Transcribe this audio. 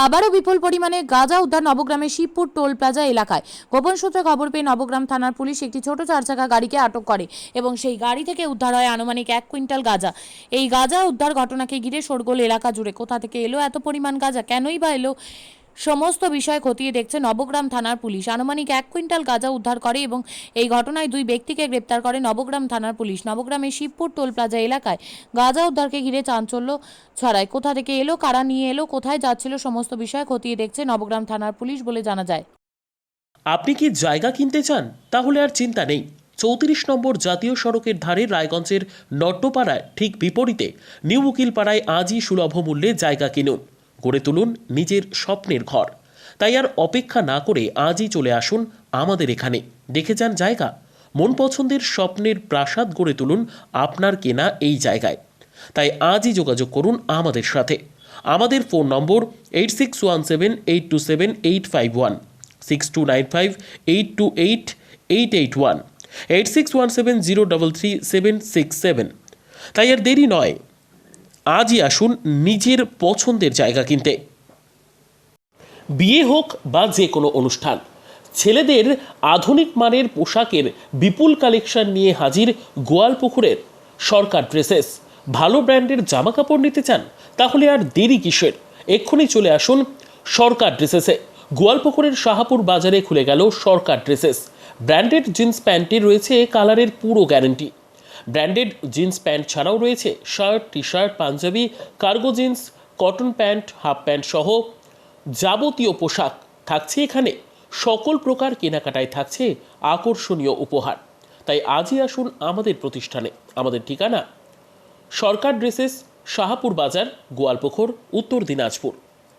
আবারও বিপুল পরিমাণে গাঁজা উদ্ধার নবগ্রামের শিবপুর টোল প্লাজা এলাকায়। গোপন সূত্রে খবর পেয়ে নবগ্রাম থানার পুলিশ একটি ছোট চারচাকা গাড়িকে আটক করে এবং সেই গাড়ি থেকে উদ্ধার হয় আনুমানিক 1 কুইন্টাল গাঁজা। এই গাঁজা উদ্ধার ঘটনাকে ঘিরে শোরগোল এলাকা জুড়ে। কোথা থেকে এলো এত পরিমাণ গাঁজা, কেনই বা এলো, সমস্ত বিষয় খতিয়ে দেখছে নবগ্রাম থানার পুলিশ। আনুমানিক 1 কুইন্টাল গাঁজা উদ্ধার করে এবং এই ঘটনায় 2 ব্যক্তিকে গ্রেপ্তার করে নবগ্রাম থানার পুলিশ। নবগ্রামের শিবপুর টোল প্লাজা এলাকায় গাঁজা উদ্ধারকে ঘিরে চাঞ্চল্য ছড়ায়। কোথা থেকে এলো, কারা নিয়ে এলো, কোথায় যাচ্ছিল, সমস্ত বিষয় খতিয়ে দেখছে নবগ্রাম থানার পুলিশ বলে জানা যায়। আপনি কি জায়গা কিনতে চান? তাহলে আর চিন্তা নেই। 34 নম্বর জাতীয় সড়কের ধারে রায়গঞ্জের নট্টপাড়ায় ঠিক বিপরীতে নিউ উকিলপাড়ায় আজই সুলভ মূল্যে জায়গা কিনুন, গড়ে তুলুন নিজের স্বপ্নের ঘর। তাই আর অপেক্ষা না করে আজই চলে আসুন আমাদের এখানে, দেখে যান জায়গা। মন পছন্দের স্বপ্নের প্রাসাদ গড়ে তুলুন আপনার কেনা এই জায়গায়। তাই আজই যোগাযোগ করুন আমাদের সাথে। আমাদের ফোন নম্বর 8617827851, 6295828881, 8617033767। তাই আর দেরি নয়, আজই আসুন নিজের পছন্দের জায়গা কিনতে। বিয়ে হোক বা যে কোনো অনুষ্ঠান, ছেলেদের আধুনিক মানের পোশাকের বিপুল কালেকশন নিয়ে হাজির গোয়ালপুকুরের সরকার ড্রেসেস। ভালো ব্র্যান্ডের জামা কাপড় নিতে চান? তাহলে আর দেরি কিসের? এক্ষুনি চলে আসুন সরকার ড্রেসেসে। গোয়ালপুকুরের শাহাপুর বাজারে খুলে গেল সরকার ড্রেসেস। ব্র্যান্ডেড জিন্স প্যান্টে রয়েছে কালারের পুরো গ্যারেন্টি। ব্র্যান্ডেড জিন্স প্যান্ট ছাড়াও রয়েছে শার্ট, টি শার্ট, পাঞ্জাবি, cargo jeans, cotton pant, half pant সহ যাবতীয় পোশাক থাকছে এখানে। সকল প্রকার কেনাকাটায় থাকছে আকর্ষণীয় উপহার। তাই আজই আসুন আমাদের প্রতিষ্ঠানে। আমাদের ঠিকানা সরকার ড্রেসেস, শাহাপুর বাজার, গোয়ালপুকুর, উত্তর দিনাজপুর।